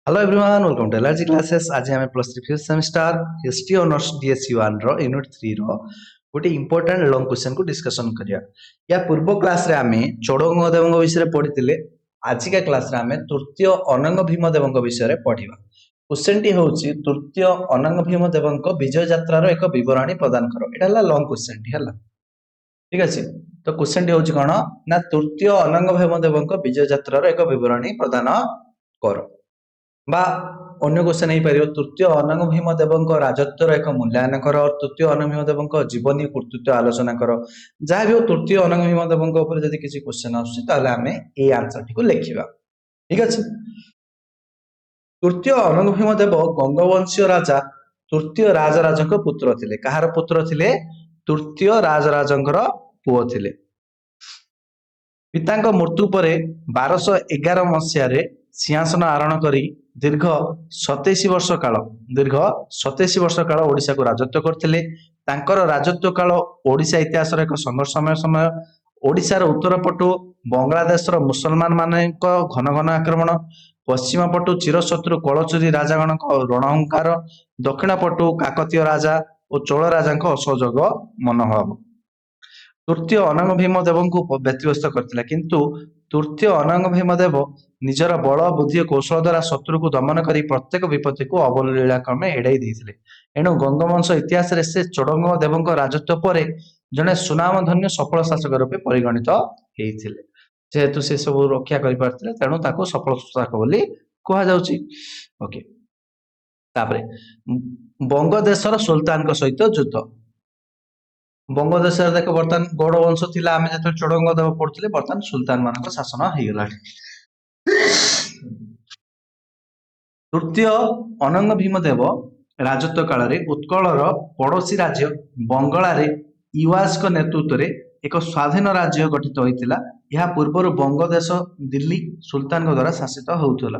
Hello everyone, welcome to LRG classes. आज आम plus three fifth semester history honours DSC 1 रो unit 3 रो गोटे important long question को discussion करिया। या पूर्व क्लास रे आमे चोडगंग देवंग विषय पढ़िथिले। आज का क्लास रे आमे तृतीय अनंग भीम देवंग विषय पढ़िबा। क्वेश्चन टी होची तृतीय अनंग भीम देवंग विजय यात्रा रो एक विवरणी प्रदान करो। एटा हला लॉन्ग क्वेश्चन टी हला। ठीक अछि। तो क्वेश्चन टी होची कोन ना तृतीय अनंग भीम देवंग विजय यात्रा रो एक विवरणी प्रदान करो। बा अन्य क्वेश्चन नहीं पारियो तृतीय अनंग भीम देवंक राजत्वर एक मूल्यांकन कर। तृतीय अनंग भीम देवंक जीवनी कृतित्व आलोचना कर। जहाँ भी तृतीय अनंग भीम देवंक ऊपर जदि किसी क्वेश्चन आछी ताले आमे ए आंसर टी को लिखिबा। ठीक अछि। तृतीय अनंग भीम देव गंगवंशीय राजा तृतीय राजराजक पुत्र थिले। कहार पुत्र थिले? तृतीय राजराजंकर पुओ थिले। पिताଙ୍କ मृत्यु परे 1211 मसीह सिंहासन आरोहण करी दीर्घ 27 वर्ष काल ओडिशा को राजत्व करथिले। तांकर राजत्व काल ओडिशा इतिहास एक संघर्षमय समय। ओडिशार उत्तर पटु बांग्लादेशर मुसलमान मानक घन घन आक्रमण, पश्चिम पटु चिरशत्रु कलचुरी राजागण रणहुंकार, दक्षिण पटु काकतीय राजा और चोल राजा असहयोग मनोभाव तृतीय अनंग भीम देव को व्यतिव्यस्त करथिला। किंतु तृतीय अनंग भीम देव निजर बल बुद्धि कौशल द्वारा शत्रु को दमन करी प्रत्येक विपत्ति को अवलीला क्रमे एड़ाई देथिले। एणु गंगवंश इतिहास रे से चोडंग देवंक राजत्व परे जने सुनामधन्य सफल शासक रूपे परिगणित हेइथिले। जेहेतु से सब रक्षा करि पारथिले तेणु ताको सफल शासक बोली कहा जाउची। ओके। तापरे बंगदेशर सुल्तान को सहित युद्ध। बंगदेश देख बर्तमान गौड़ वंश थिला आमे जते चोडंग देव पढ़ुथिले बर्तमान सुल्तान मानक शासन हेइ गला। तृतीय अनंग भीम देव राजत्व काल रे उत्कलर पड़ोसी राज्य बंगला रे युवाज नेतृत्व रे एक स्वाधीन राज्य गठित होइतिला। यह पूर्वर बंगदेश दिल्ली सुल्तान द्वारा शासित होउथला।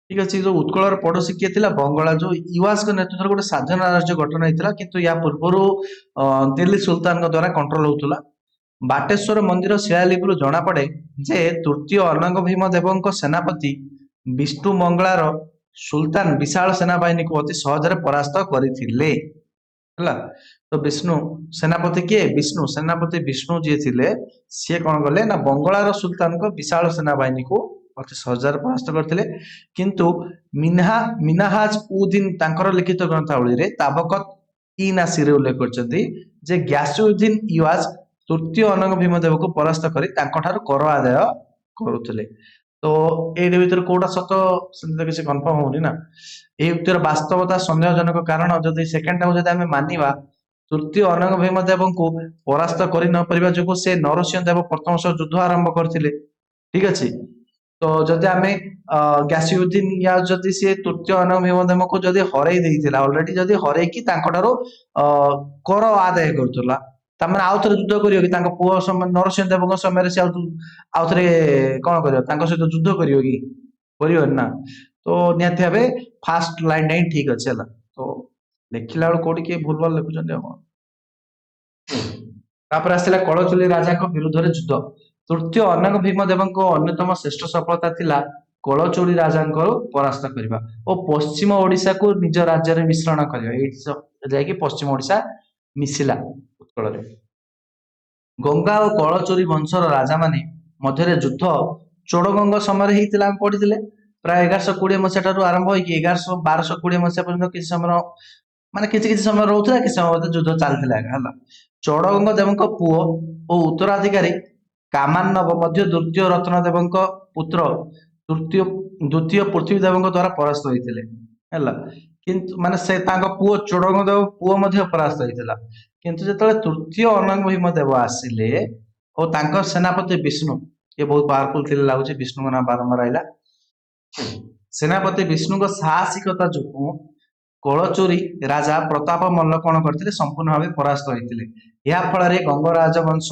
ठीक अछि। जो उत्कलर पड़ोसी किए थिला बंगला जो युवाज नेतृत्व गोटे स्वाधीन राज्य गठन होइतिला। किंतु या पूर्वर दिल्ली सुल्तान द्वारा कंट्रोल होउथला। बाटेश्वर मंदिर शिलालिपिରୁ जणा पड़े जे तृतीय अनंग भीम देवଙ୍କ सेनापति विष्णु मंगलार सुल्तान विशाल सेनाबाहिनी को अति सहजरे परास्त करथिले। हला तो विष्णु सेनापति किए? विष्णु सेनापति विष्णु जे थिले से कोन गले ना बंगलार सुल्तान को विशाल सेनाबाहिनी को अति सहजरे परास्त करथिले। किंतु मिनहाज उद्दीन तांकर लिखित ग्रंथावली रे ताबकत ई नासिरे उल्लेख करछथि जे ग्यासुद्दीन युवाज तृतीय अनंग भीम देव को परास्त करी तांकठारु कर आदाय करुथिले। तो ए भीतर कोडा सत सेंते किसी कंफर्म होनी ना। ए उत्तर वास्तवता संदेहजनक कारण जदि सेकंड टाइम जदि हमें मानिबा तृतीय अनंग भीम देव को परास्त करि न परिबा जोगु से नरसिंह देव प्रथम सह युद्ध आरंभ करथिले। ठीक अछि। तो जदि आमे ग्यासुद्दीन या जदि से तृतीय अनंग भीम देव को जदि हरई देइथिला ऑलरेडी जदि हरई की तांकठारु कर आदाय करथला तामने आउ थरे युद्ध करियो कि तांको पुओ समय नरसिंह देवଙ୍କ समय से आउ थरे कोन करियो तांको सहित युद्ध करियो कि करियो ना। तो नियति भाबे फास्ट लाइन नहीं ठीक अछि हला। तो लेखिला कोडी के भूल भाल लिखुचंदी हम। तापर आसिला कळचुली राजा को विरुद्ध रे युद्ध। तृतीय अनंग भीम देवଙ୍କ अन्यतम श्रेष्ठ सफलता थिला कळचुली राजांको परास्त करिबा ओ पश्चिम ओडिसा को निज राज्य रे मिश्रण करियो। एठी जाय कि पश्चिम ओडिसा मिसिला उत्कल रे। गंगा और कळचुरी वंशर राजा माने मध्यरे युद्ध चोडगंग समय हेइतिला हम पढिथिले। प्राय 1120 मसीहा ठारू आरंभ होई कि 1220 मसीहा पर्यंत किछि समय माने किछि समय रहउथला कि समय युद्ध चालथिला हला। चोडगंग देवଙ୍କ पुओ ओ उत्तराधिकारी कामान्नव मध्य द्वितीय रत्न देवଙ୍କ पुत्र द्वितीय पृथ्वी देवଙ୍କ द्वारा परास्त होइथिले हला। किंतु माने से तांको पुओ चोडगंग देव पुओ मध्य परास्त होइथिला। किंतु जेतले तृतीय अनंग भीम देव आसिले और तांकर सेनापति विष्णु ये बहुत पावरफुल थिले लागुचे। विष्णु का नाम बारंबार आइला। सेनापति विष्णु को साहसिकता जोगु कळचुरी राजा प्रताप मल्ल कोन करथिले संपूर्ण भावे परास्त होइथिले। या फल रे गंग राजवंश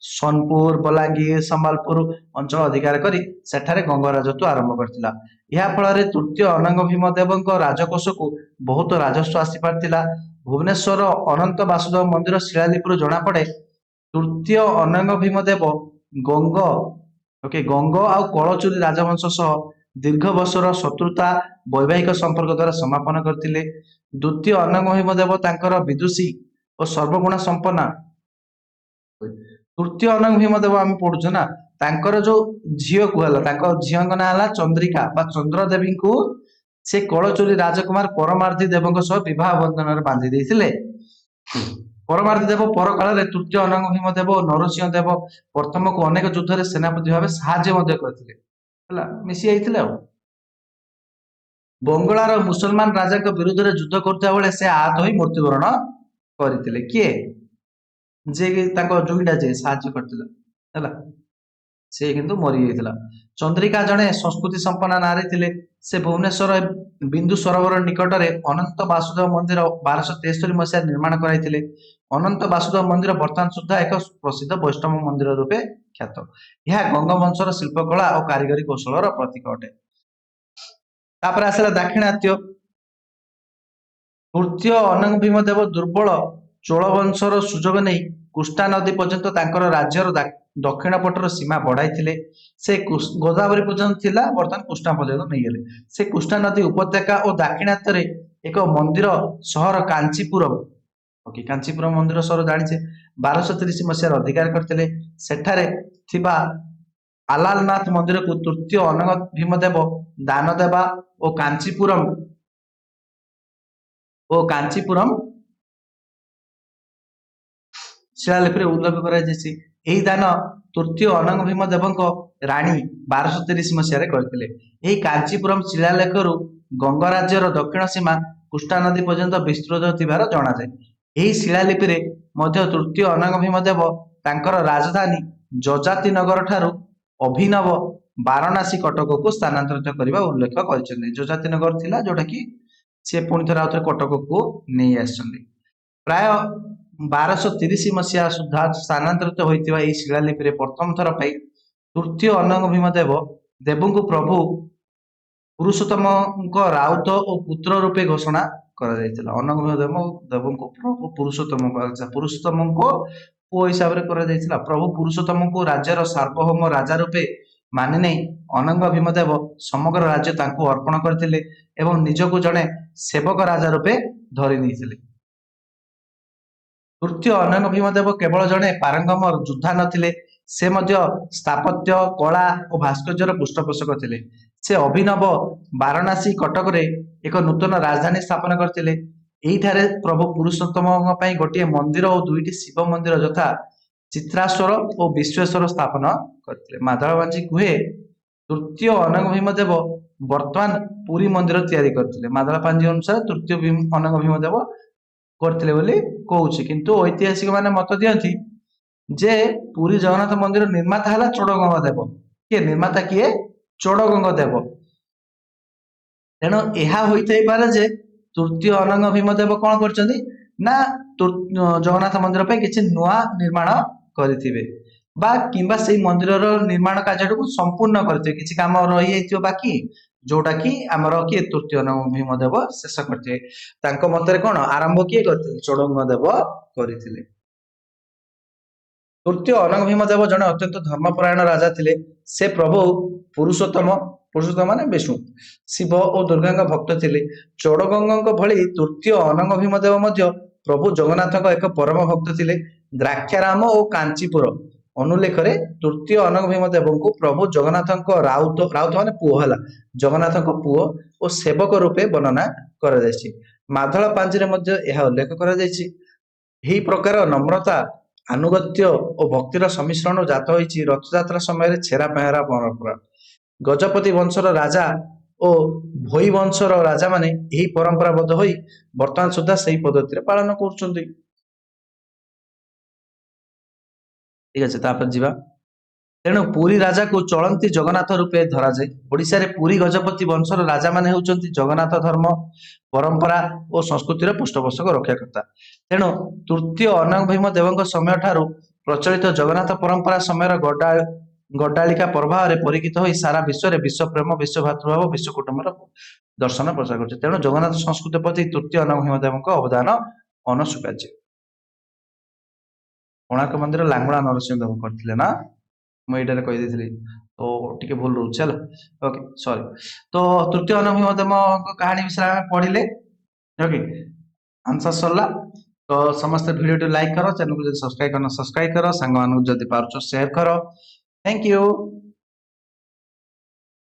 सोनपुर बलांगीर संबलपुर अंचल अधिकार करी सेठारे गंग राजत्व आरंभ करथिला। या फल रे तृतीय अनंग भीम देवଙ୍କ राजकोष को बहुत राजस्व आसी पारथिला। भुवनेश्वर अनंत वासुदेव मंदिर शिलालिपिରୁ जणा पड़े तृतीय अनंग भीम देव गंग गंग आ कळचुरी राजवंश सह ଦୀର୍ଘ ବର୍ଷର ଶତ୍ରୁତା ବୈବାହିକ ସମ୍ପର୍କ ଦ୍ୱାରା ସମାପନ କରିଥିଲେ। ଦ୍ୱିତୀୟ ଅନଙ୍ଗ ଭୀମଦେବ ତାଙ୍କର ବିଦୁଷୀ ଓ ସର୍ବଗୁଣ ସମ୍ପନ୍ନା। ତୃତୀୟ ଅନଙ୍ଗ ଭୀମଦେବ ଆମେ ପଢୁଛୁ ନା, ତାଙ୍କର ଯୋଉ ଝିଅକୁ ହେଲା, ତାଙ୍କ ଝିଅଙ୍କ ନାଁ ହେଲା ଚନ୍ଦ୍ରିକା ବା ଚନ୍ଦ୍ର ଦେବୀଙ୍କୁ ସେ କଳଚୁରୀ ରାଜକୁମାର ପରମାର୍ଥୀ ଦେବଙ୍କ ସହ ବିବାହ ବନ୍ଧନରେ ବାନ୍ଧି ଦେଇଥିଲେ। ପରମାର୍ଥୀ ଦେବ ପରକାଳରେ ତୃତୀୟ ଅନଙ୍ଗ ଭୀମଦେବ ଓ ନରସିଂହ ଦେବ ପ୍ରଥମକୁ ଅନେକ ଯୁଦ୍ଧରେ ସେନାପତି ଭାବେ ସାହାଯ୍ୟ ମଧ୍ୟ କରିଥିଲେ, ହେଲା, ମିଶି ଯାଇଥିଲେ ଆଉ। ବଙ୍ଗଳାର ମୁସଲମାନ ରାଜାଙ୍କ ବିରୁଦ୍ଧରେ ଯୁଦ୍ଧ କରୁଥିବା ବେଳେ ସେ ଆହତ ହୋଇ ମୃତ୍ୟୁବରଣ କରିଥିଲେ। କିଏ? ଯିଏ ତାଙ୍କ ଜୁଇଁଟା ଯିଏ ସାହାଯ୍ୟ କରିଥିଲା, ହେଲା, ସେ କିନ୍ତୁ ମରିଯାଇଥିଲା। ଚନ୍ଦ୍ରିକା ଜଣେ ସଂସ୍କୃତି ସମ୍ପନ୍ନ ନାରୀ ଥିଲେ। ସେ ଭୁବନେଶ୍ୱର ବିନ୍ଦୁ ସରୋବର ନିକଟରେ ଅନନ୍ତ ବାସୁଦେବ ମନ୍ଦିର 1273 ମସିହାରେ ନିର୍ମାଣ କରାଇଥିଲେ। ଅନନ୍ତ ବାସୁଦେବ ମନ୍ଦିର ବର୍ତ୍ତମାନ ସୁଦ୍ଧା ଏକ ପ୍ରସିଦ୍ଧ ବୈଷ୍ଣବ ମନ୍ଦିର ରୂପେ ଖ୍ୟାତ। ଏହା ଗଙ୍ଗବଂଶର ଶିଳ୍ପକଳା ଓ କାରିଗରୀ କୌଶଳର ପ୍ରତୀକ ଅଟେ। ତାପରେ ଆସିଲା ଦାକ୍ଷିଣାତ୍ୟ। ତୃତୀୟ ଅନଙ୍ଗ ଭୀମଦେବ ଦୁର୍ବଳ ଚୋଳ ବଂଶର ସୁଯୋଗ ନେଇ କୃଷ୍ଣା ନଦୀ ପର୍ଯ୍ୟନ୍ତ ତାଙ୍କର ରାଜ୍ୟର ଦକ୍ଷିଣ ପଟର ସୀମା ବଢାଇଥିଲେ। ସେ ଗୋଦାବରୀ ପର୍ଯ୍ୟନ୍ତ ଥିଲା, ବର୍ତ୍ତମାନ କୃଷ୍ଣା ପର୍ଯ୍ୟନ୍ତ ନେଇଗଲେ। ସେ କୃଷ୍ଣା ନଦୀ ଉପତ୍ୟକା ଓ ଦାକ୍ଷିଣାତ୍ୟରେ ଏକ ମନ୍ଦିର ସହର କାଞ୍ଚିପୁରମ, କାଞ୍ଚିପୁରମ ମନ୍ଦିର ସହର ଜାଣିଛେ, 1230 ମସିହାରେ ଅଧିକାର କରିଥିଲେ। ସେଠାରେ ଥିବା ଆଲାଲନାଥ ମନ୍ଦିରକୁ ତୃତୀୟ ଅନଙ୍ଗ ଭୀମଦେବ ଦାନ ଦେବା ଓ କାଞ୍ଚିପୁରମ ଶିଳାଲିପିରେ ଉଲ୍ଲେଖ କରାଯାଇଛି। ଏହି ଦାନ ତୃତୀୟ ଅନଙ୍ଗ ଭୀମଦେବଙ୍କ ରାଣୀ 1230 ମସିହାରେ କରିଥିଲେ। ଏହି କାଞ୍ଚିପୁରମ ଶିଳାଲେଖରୁ ଗଙ୍ଗ ରାଜ୍ୟର ଦକ୍ଷିଣ ସୀମା କୃଷ୍ଣା ନଦୀ ପର୍ଯ୍ୟନ୍ତ ବିସ୍ତୃତ ଥିବାର ଜଣାଯାଏ। ଏହି ଶିଳାଲିପିରେ ମଧ୍ୟ ତୃତୀୟ ଅନଙ୍ଗ ଭୀମଦେବ ତାଙ୍କର ରାଜଧାନୀ ଯଜାତି ନଗର ଠାରୁ ଅଭିନବ ବାରାଣାସୀ କଟକକୁ ସ୍ଥାନାନ୍ତରିତ କରିବା ଉଲ୍ଲେଖ କରିଛନ୍ତି। ଯଜାତି ନଗର ଥିଲା, ଯୋଉଟା କି ସେ ପୁଣି ଥରେ ଆଉଥରେ କଟକକୁ ନେଇ ଆସିଛନ୍ତି। ପ୍ରାୟ 1230 ମସିହା ସୁଦ୍ଧା ସ୍ଥାନାନ୍ତରିତ ହୋଇଥିବା ଏହି ଶିଳାଲିପିରେ ପ୍ରଥମ ଥର ପାଇଁ ତୃତୀୟ ଅନଙ୍ଗ ଭୀମଦେବ ଦେବଙ୍କୁ ପ୍ରଭୁ ପୁରୁଷୋତ୍ତମଙ୍କ ରାଉତ ଓ ପୁତ୍ର ରୂପେ ଘୋଷଣା କରାଯାଇଥିଲା। ଅନଙ୍ଗ ଭୀମଦେବ ଦେବଙ୍କୁ ପ୍ରଭୁ ପୁରୁଷୋତ୍ତମଙ୍କ ପୁଅ ହିସାବରେ କରାଯାଇଥିଲା। ପ୍ରଭୁ ପୁରୁଷୋତ୍ତମଙ୍କୁ ରାଜ୍ୟର ସାର୍ବଭୌମ ରାଜା ରୂପେ ମାନି ନେଇ ଅନଙ୍ଗ ଭୀମଦେବ ସମଗ୍ର ରାଜ୍ୟ ତାଙ୍କୁ ଅର୍ପଣ କରିଥିଲେ ଏବଂ ନିଜକୁ ଜଣେ ସେବକ ରାଜା ରୂପେ ଧରି ନେଇଥିଲେ। ତୃତୀୟ ଅନଙ୍ଗ ଭୀମଦେବ କେବଳ ଜଣେ ପାରଙ୍ଗମ ଯୋଦ୍ଧା ନଥିଲେ, ସେ ମଧ୍ୟ ସ୍ଥାପତ୍ୟ, କଳା ଓ ଭାସ୍କର୍ଯ୍ୟର ପୃଷ୍ଠପୋଷକ ଥିଲେ। ସେ ଅଭିନବ ବାରାଣାସୀ କଟକରେ ଏକ ନୂତନ ରାଜଧାନୀ ସ୍ଥାପନ କରିଥିଲେ। ଏହିଠାରେ ପ୍ରଭୁ ପୁରୁଷୋତ୍ତମଙ୍କ ପାଇଁ ଗୋଟିଏ ମନ୍ଦିର ଓ ଦୁଇଟି ଶିବ ମନ୍ଦିର ଯଥା ଚିତ୍ରାଶ୍ୱର ଓ ବିଶ୍ବେଶ୍ୱର ସ୍ଥାପନ କରିଥିଲେ। ମାଦଳବାଞ୍ଚି କୁହେ ତୃତୀୟ ଅନଙ୍ଗ ଭୀମଦେବ ବର୍ତ୍ତମାନ ପୁରୀ ମନ୍ଦିର ତିଆରି କରିଥିଲେ। ମାଦଳପାଞ୍ଜି ଅନୁସାରେ ତୃତୀୟ ଅନଙ୍ଗ ଭୀମଦେବ କରିଥିଲେ ବୋଲି କହୁଛି, କିନ୍ତୁ ଐତିହାସିକ ମାନେ ମତ ଦିଅନ୍ତି ଯେ ପୁରୀ ଜଗନ୍ନାଥ ମନ୍ଦିର ନିର୍ମାତା ହେଲା ଚୋଡଗଙ୍ଗ ଦେବ। କିଏ ନିର୍ମାତା? କିଏ? ଚୋଡଗଙ୍ଗ ଦେବ। ତେଣୁ ଏହା ହୋଇଥାଇପାରେ ଯେ ତୃତୀୟ ଅନଙ୍ଗ ଭୀମଦେବ କଣ କରିଛନ୍ତି ନା ଜଗନ୍ନାଥ ମନ୍ଦିର ପାଇଁ କିଛି ନୂଆ ନିର୍ମାଣ କରିଥିବେ, ବା କିମ୍ବା ସେଇ ମନ୍ଦିରର ନିର୍ମାଣ କାର୍ଯ୍ୟଟିକୁ ସମ୍ପୂର୍ଣ୍ଣ କରିଥିବେ। କିଛି କାମ ରହିଯାଇଥିବ ବାକି, ଯୋଉଟା କି ଆମର କିଏ ତୃତୀୟ ଅନଙ୍ଗ ଭୀମଦେବ ଶେଷ କରିଥିବେ। ତାଙ୍କ ମତରେ କଣ ଆରମ୍ଭ କିଏ କରିଥିଲେ? ଚୋଡଗଙ୍ଗ ଦେବ କରିଥିଲେ। ତୃତୀୟ ଅନଙ୍ଗ ଭୀମଦେବ ଜଣେ ଅତ୍ୟନ୍ତ ଧର୍ମପରାୟଣ ରାଜା ଥିଲେ। ସେ ପ୍ରଭୁ ପୁରୁଷୋତ୍ତମ ମାନେ ବିଷ୍ଣୁ, ଶିବ ଓ ଦୁର୍ଗାଙ୍କ ଭକ୍ତ ଥିଲେ। ଚୋଡଗଙ୍ଗଙ୍କ ଭଳି ତୃତୀୟ ଅନଙ୍ଗ ଭୀମଦେବ ମଧ୍ୟ ପ୍ରଭୁ ଜଗନ୍ନାଥଙ୍କ ଏକ ପରମ ଭକ୍ତ ଥିଲେ। ଦ୍ରାକ୍ଷାରାମ ଓ କାଞ୍ଚିପୁର ଅନୁଲେଖରେ ତୃତୀୟ ଅନଙ୍ଗ ଭୀମଦେବଙ୍କୁ ପ୍ରଭୁ ଜଗନ୍ନାଥଙ୍କ ରାଉତ ମାନେ ପୁଅ, ହେଲା, ଜଗନ୍ନାଥଙ୍କ ପୁଅ ଓ ସେବକ ରୂପେ ବର୍ଣ୍ଣନା କରାଯାଇଛି। ମାଦଳ ପାଞ୍ଜିରେ ମଧ୍ୟ ଏହା ଉଲ୍ଲେଖ କରାଯାଇଛି। ଏହି ପ୍ରକାର ନମ୍ରତା, ଆନୁଗତ୍ୟ ଓ ଭକ୍ତିର ସମ୍ମିଶ୍ରଣରୁ ଜାତ ହୋଇଛି ରଥଯାତ୍ରା ସମୟରେ ଛେରା ପହଁରା ପରମ୍ପରା। ଗଜପତି ବଂଶର ରାଜା ଓ ଭୋଇ ବଂଶର ରାଜାମାନେ ଏହି ପରମ୍ପରାବଦ୍ଧ ହୋଇ ବର୍ତ୍ତମାନ ସୁଦ୍ଧା ସେହି ପଦ୍ଧତିରେ ପାଳନ କରୁଛନ୍ତି। ଠିକ ଅଛି, ତାପରେ ଯିବା। ତେଣୁ ପୁରୀ ରାଜାକୁ ଚଳନ୍ତି ଜଗନ୍ନାଥ ରୂପେ ଧରାଯାଏ। ଓଡ଼ିଶାରେ ପୁରୀ ଗଜପତି ବଂଶର ରାଜାମାନେ ହେଉଛନ୍ତି ଜଗନ୍ନାଥ ଧର୍ମ, ପରମ୍ପରା ଓ ସଂସ୍କୃତିର ପୃଷ୍ଠପୋଷକ ରକ୍ଷାକର୍ତ୍ତା। ତେଣୁ ତୃତୀୟ ଅନଙ୍ଗ ଭୀମଦେବଙ୍କ ସମୟ ଠାରୁ ପ୍ରଚଳିତ ଜଗନ୍ନାଥ ପରମ୍ପରା ସମୟର ଗଡ୍ଡାଳିକା ପ୍ରଭାବରେ ପରୀକ୍ଷିତ ହୋଇ ସାରା ବିଶ୍ୱରେ ବିଶ୍ୱପ୍ରେମ, ବିଶ୍ୱ ଭାତୃଭାବ, ବିଶ୍ୱ କୁଟୁମ୍ବର ଦର୍ଶନ ପ୍ରଚାର କରୁଛି। ତେଣୁ ଜଗନ୍ନାଥ ସଂସ୍କୃତି ପ୍ରତି ତୃତୀୟ ଅନଙ୍ଗ ଭୀମଦେବଙ୍କ ଅବଦାନ ଅନସ୍ୱୀକାର୍ଯ୍ୟ। କୋଣାର୍କ ମନ୍ଦିର ଲାଙ୍ଗୁଳା ନରସିଂହ ଦେବ କରିଥିଲେ ନା, ମୁଁ ଏଇଟାରେ କହିଦେଇଥିଲି। ତ तो टिके भूल रहुଛି ହେଲା। Okay sorry. तो तृतीय अनभिमतम कहानी विषय में पढ़िले। ओके आंसर सरला। तो समस्त वीडियो लाइक करो, चैनल को जब सब्सक्राइब करना सब्सक्राइब करो, सांग मानक जदि पारुछ शेयर करो। Thank you.